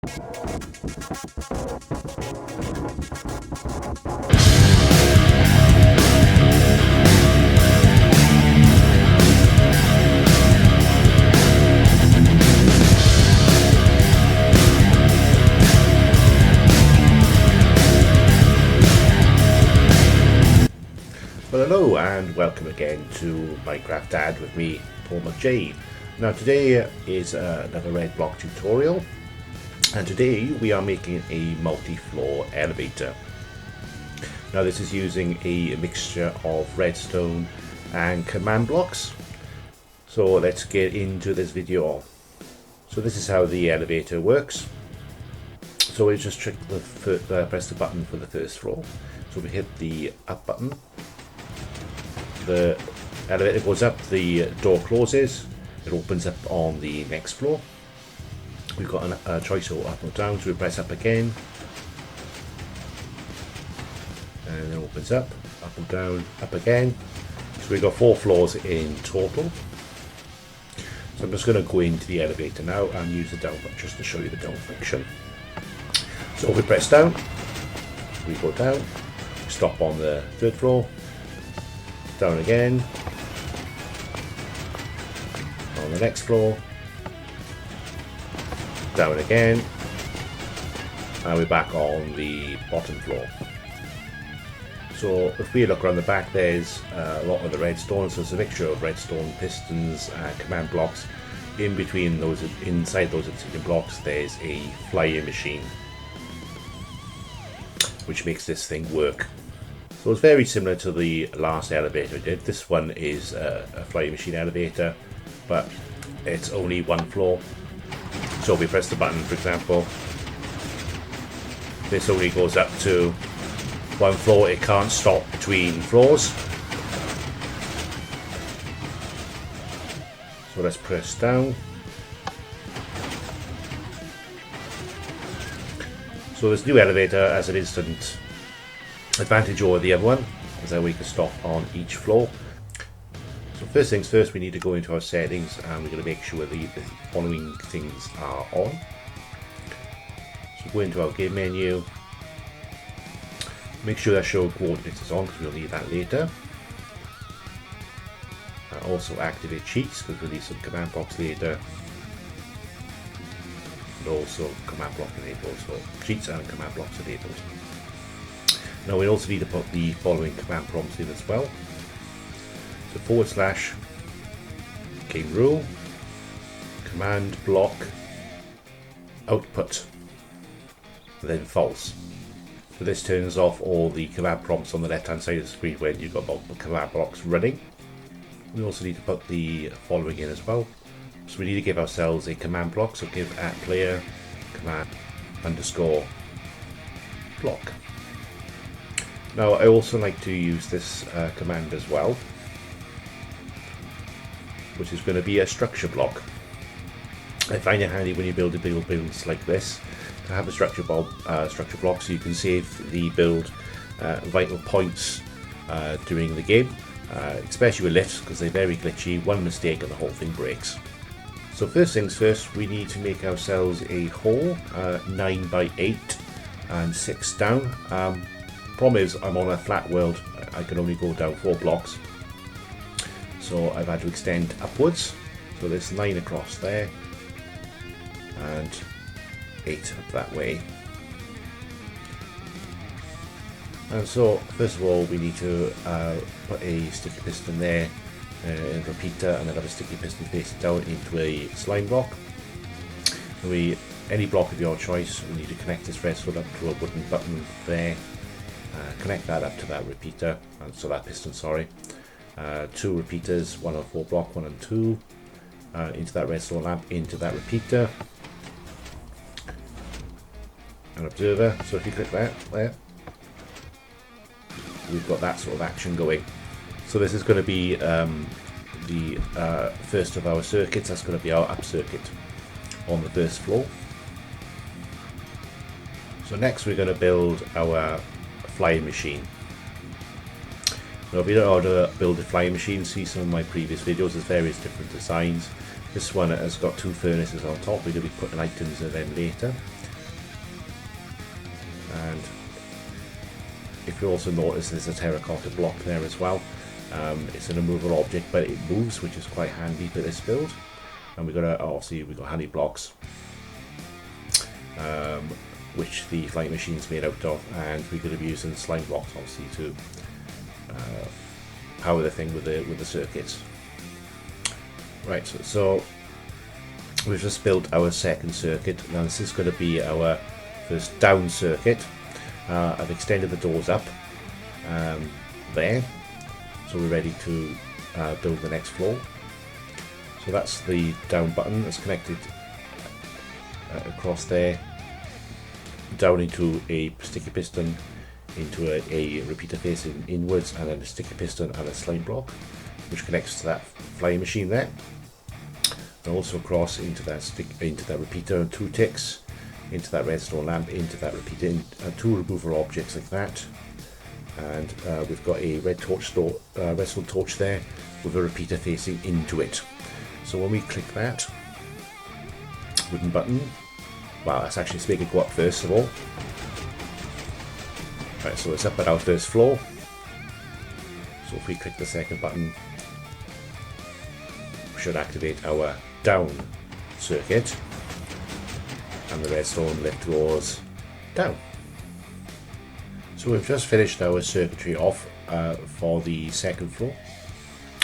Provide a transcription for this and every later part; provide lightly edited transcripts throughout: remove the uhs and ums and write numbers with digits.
Well, hello and welcome again to Minecraft Dad with me, Paul McJ. Now today is another red block tutorial, and today we are making a multi-floor elevator. Now this is using a mixture of redstone and command blocks. So let's get into this video. So this is how the elevator works. So we just press the button for the first floor. So we hit the up button. The elevator goes up, the door closes, it opens up on the next floor. We've got a choice of up or down, so we press up again, and it opens up or down, up again. So we've got 4 floors in total. So I'm just going to go into the elevator now and use the down button just to show you the down function. So if we press down, we go down, stop on the 3rd floor. Down again, on the next floor, down again, and we're back on the bottom floor. So if we look around the back, there's a lot of the redstone, so it's a mixture of redstone, pistons, and command blocks. In between those, inside those obsidian blocks, there's a flying machine, which makes this thing work. So it's very similar to the last elevator I did. This one is a flying machine elevator, but it's only 1 floor. So if we press the button, for example, this only goes up to 1 floor. It can't stop between floors. So let's press down. So this new elevator has an instant advantage over the other one, is that we can stop on each floor. So first things first, we need to go into our settings and we're going to make sure the following things are on. So go into our game menu, make sure that show coordinates is on because we'll need that later. Also activate cheats because we'll need some command blocks later, and also command block enabled, so cheats and command blocks enabled. Now we also need to put the following command prompts in as well. So / game rule, command block, output, and then false. So this turns off all the command prompts on the left hand side of the screen when you've got multiple command blocks running. We also need to put the following in as well. So we need to give ourselves a command block, so give @player command _ block. Now I also like to use this command as well, which is going to be a structure block. I find it handy when you build builds like this to have a structure block so you can save the build vital points during the game, especially with lifts because they're very glitchy. One mistake and the whole thing breaks. So first things first, we need to make ourselves a hole 9 by 8 and 6 down. Problem is I'm on a flat world, I can only go down 4 blocks, so I've had to extend upwards. So there's 9 across there and 8 up that way. And so first of all we need to put a sticky piston there in a repeater, and then have a sticky piston facing down into a slime block. And any block of your choice, we need to connect this redstone up to a wooden button there. Connect that up to that repeater, and so that piston, sorry. 2 repeaters, 1 on 4 block, 1 and 2, into that redstone lamp, into that repeater. An observer, so if you click that there, we've got that sort of action going. So this is going to be the first of our circuits. That's going to be our up circuit on the first floor. So next we're going to build our flying machine. Now if you don't know how to build a flying machine, see some of my previous videos. There's various different designs. This one has got 2 furnaces on top. We're going to be putting items in them later. And if you also notice, there's a terracotta block there as well. It's an immovable object, but it moves, which is quite handy for this build. And we've got honey blocks, which the flying machine's made out of, and we're going to be using slime blocks obviously to power the thing with the circuits. Right, so we've just built our second circuit. Now this is going to be our first down circuit. I've extended the doors up there, so we're ready to build the next floor. So that's the down button. It's connected across there, down into a sticky piston, into a repeater facing inwards, and then a sticky piston and a slime block, which connects to that flying machine there. And also across into that repeater, and 2 ticks into that redstone lamp, into that repeater, and 2 removable objects like that. And we've got a redstone torch there with a repeater facing into it. So when we click that wooden button, well, let's actually make it go up first of all. Right, so it's up at our first floor. So if we click the second button, we should activate our down circuit, and the redstone lift goes down. So we've just finished our circuitry off for the second floor.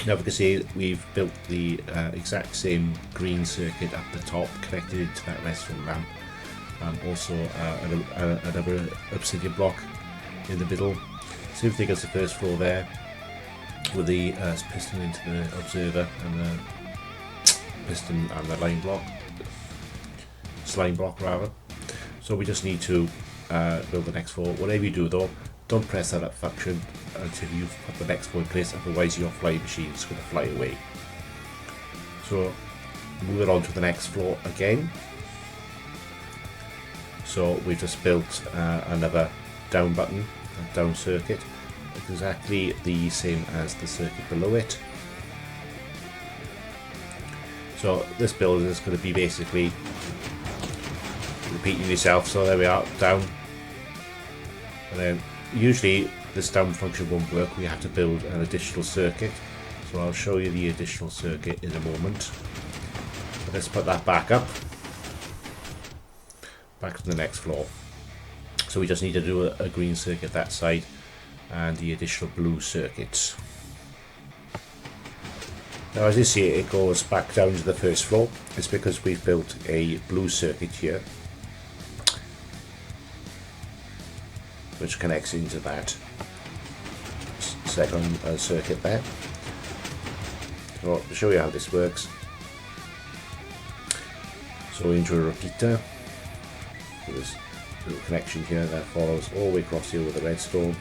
Now we can see we've built the exact same green circuit up the top, connected to that redstone lamp. Also another obsidian block in the middle. Same thing as the first floor there, with the piston into the observer, and the piston and the slime block rather. So we just need to build the next floor. Whatever you do though, don't press that up function until you've put the next floor in place, otherwise your flying machine is going to fly away. So moving on to the next floor again. So we've just built another down button, a down circuit, exactly the same as the circuit below it. So this build is going to be basically repeating yourself. So there we are, down, and then usually this down function won't work. We have to build an additional circuit, so I'll show you the additional circuit in a moment. So let's put that back up, back to the next floor. So we just need to do a green circuit that side and the additional blue circuits. Now as you see, it goes back down to the first floor. It's because we've built a blue circuit here, which connects into that second circuit there. So to show you how this works, so into a repeater, there's a little connection here that follows all the way across here with the redstone,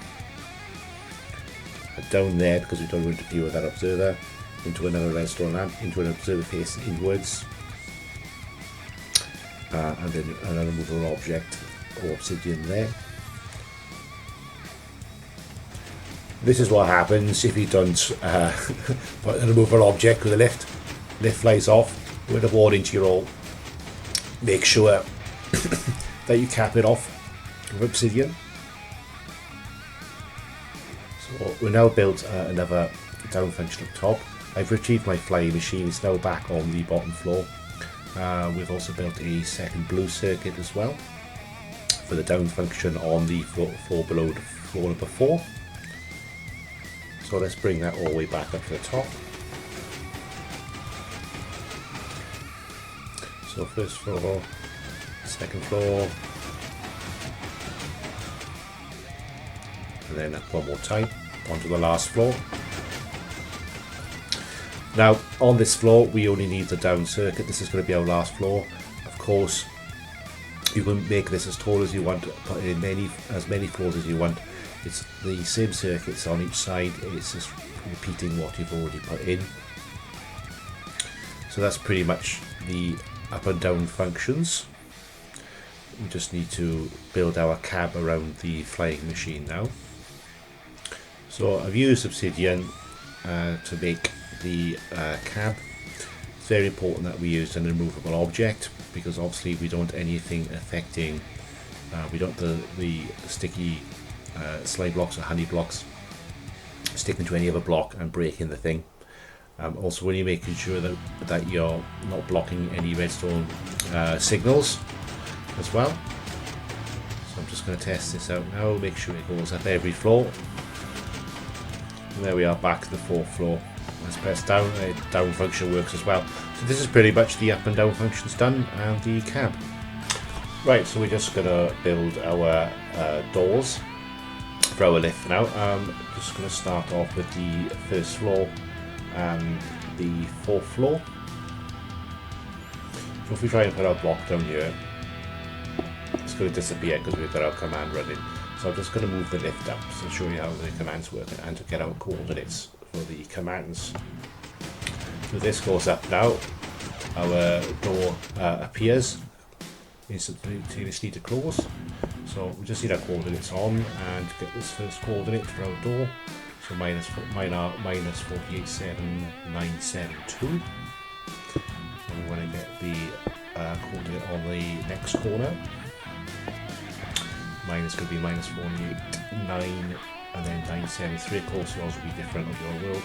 and down there, because we don't want to interfere with that observer, into another redstone lamp, into an observer face inwards, and then another movable object or obsidian there. This is what happens if you don't put a removable object with a lift. Lift flies off with a warning to you all. Make sure that you cap it off with obsidian. So we now built another down function up top. I've retrieved my flying machine. It's now back on the bottom floor. We've also built a second blue circuit as well for the down function on the floor below the floor number 4. So let's bring that all the way back up to the top. So first floor, second floor, and then up one more time onto the last floor. Now on this floor we only need the down circuit. This is going to be our last floor. Of course you can make this as tall as you want, put in as many floors as you want. It's the same circuits on each side, it's just repeating what you've already put in. So that's pretty much the up and down functions. We just need to build our cab around the flying machine now. So I've used obsidian to make the cab. It's very important that we use an immovable object, because obviously we don't want anything affecting We don't the sticky slide blocks or honey blocks sticking to any other block and breaking the thing. Also, when you're making sure that you're not blocking any redstone signals as well. So I'm just going to test this out now, make sure it goes up every floor. And there we are, back to the 4th floor. Let's press down, down function works as well. So this is pretty much the up and down functions done, and the cab. Right, so we're just going to build our doors for our lift now. Just going to start off with the 1st floor and the 4th floor. So if we try and put our block down here, it's going to disappear because we've got our command running. So I'm just going to move the lift up to show you how the commands work and to get our coordinates for the commands. So this goes up now. Our door appears instantaneously to close. So we just need our coordinates on and get this first coordinate for our door. So mine are minus 487972. And we want to get the coordinate on the next corner. Mine is going to be minus 489 and then 973. Of course, yours will be different on your world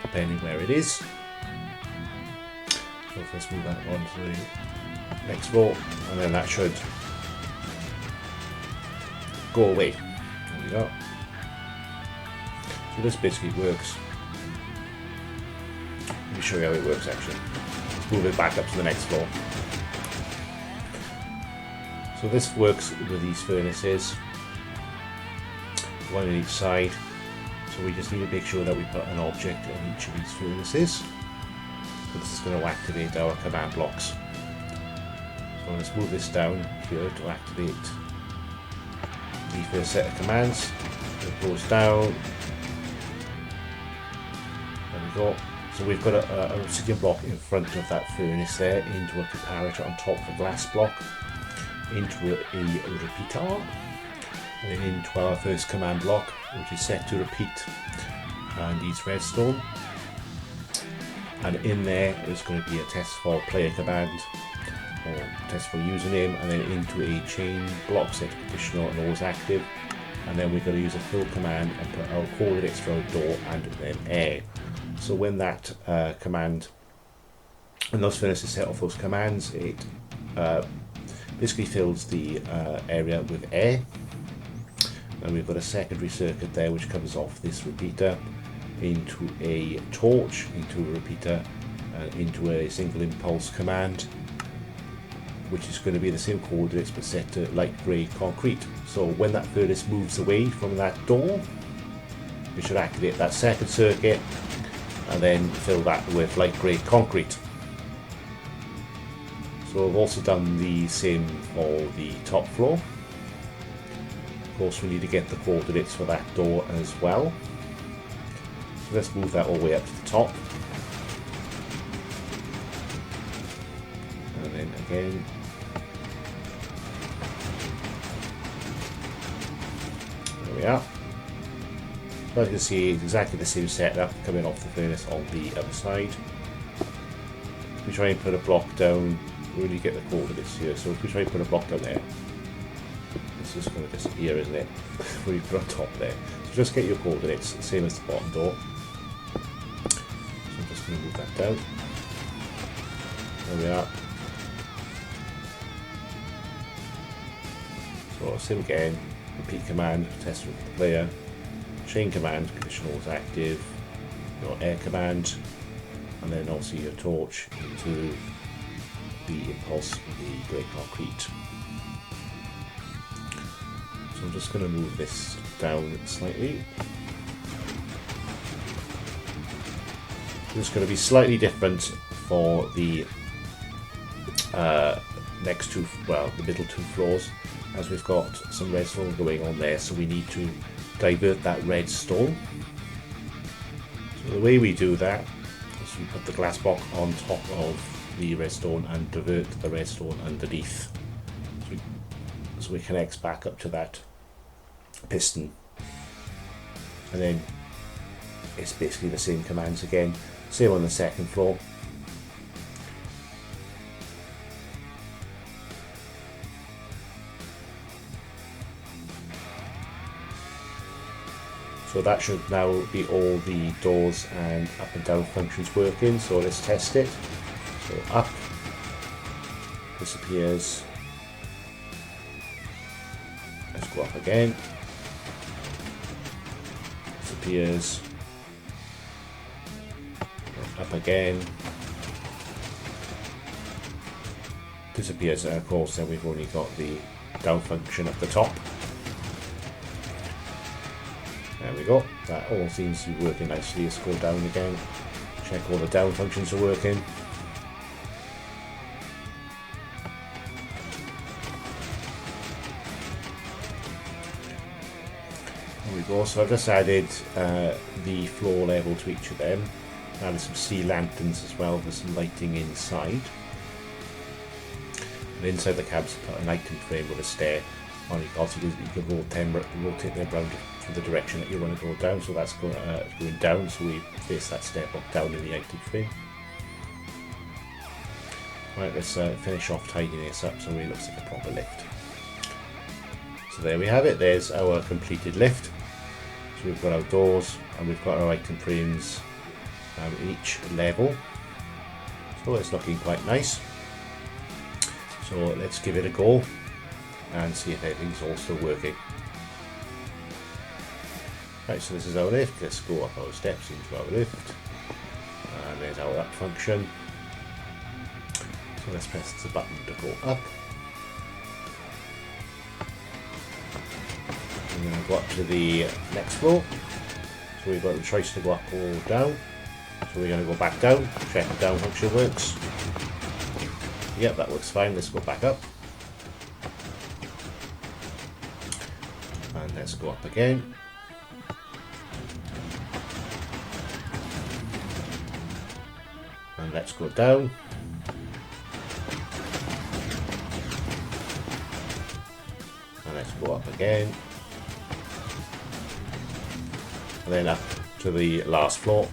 depending where it is. So let's move that on to the next floor, and then that should go away. There we go. So this basically works. Let me show you how it works actually. Let's move it back up to the next floor. So this works with these furnaces, one on each side. So we just need to make sure that we put an object on each of these furnaces. So this is going to activate our command blocks. So let's move this down here to activate the first set of commands. It goes down. There we go. So we've got a obsidian block in front of that furnace there, into a comparator on top of a glass block, into a repeater, and then into our first command block, which is set to repeat and needs redstone. And in there is going to be a test for player command or test for username, and then into a chain block set to conditional and always active. And then we're going to use a fill command and put our coordinates for our door and then air. So when that command, when those furnaces set off those commands, it basically fills the area with air. And we've got a secondary circuit there which comes off this repeater into a torch, into a repeater, into a single impulse command, which is going to be the same coordinates but set to light grey concrete. So when that furnace moves away from that door, we should activate that second circuit and then fill that with light grey concrete. So I've also done the same for the top floor. Of course, we need to get the coordinates for that door as well. So let's move that all the way up to the top. And then again. There we are. So as you can see, it's exactly the same setup coming off the furnace on the other side. If we try and put a block down, we really get the coordinates here. So if we try and put a block down there, it's just going to disappear, isn't it? When you put on top there. So just get your coordinates, same as the bottom door. So I'm just going to move that down. There we are. So same again, repeat command, test with the player, chain command, conditional is active, your air command, and then also your torch into the impulse with the grey concrete. So I'm just going to move this down slightly. This is going to be slightly different for the next two, well, the middle two floors, as we've got some redstone going on there, so we need to divert that redstone. So the way we do that is we put the glass block on top of the redstone and divert the redstone underneath. So it connects back up to that piston. And then it's basically the same commands again. Same on the second floor. So that should now be all the doors and up and down functions working. So let's test it. So up, disappears. Let's go up again. Disappears. Up again. Disappears, and of course then we've only got the down function at the top. There we go, that all seems to be working nicely. Let's go down again, check all the down functions are working. There we go, so I've just added the floor level to each of them. Added some sea lanterns as well for some lighting inside. And inside the cab's put an item frame with a stair on it. Also, you can rotate them around to the direction that you want to go down. So that's going down, so we face that stair up down in the item frame. Right, let's finish off tidying this up so it looks like a proper lift. So there we have it. There's our completed lift. So we've got our doors and we've got our item frames each level. So it's looking quite nice. So let's give it a go and see if everything's also working. Right, so this is our lift. Let's go up our steps into our lift. And there's our up function. So let's press the button to go up. We're going to go up to the next floor. So we've got the choice to go up or down. So we're going to go back down, check the down function works. Yep, that works fine. Let's go back up. And let's go up again. And let's go down. And let's go up again. And then up to the last floor.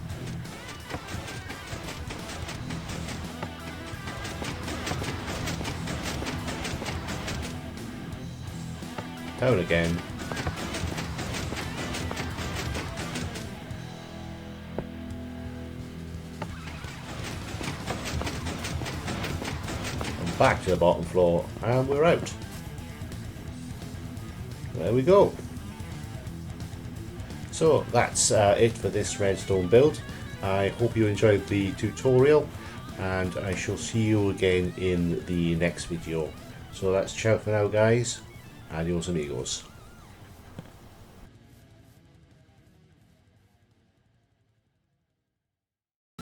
Down again. And back to the bottom floor, and we're out. There we go. So that's it for this redstone build. I hope you enjoyed the tutorial, and I shall see you again in the next video. So that's ciao for now, guys. Adios amigos.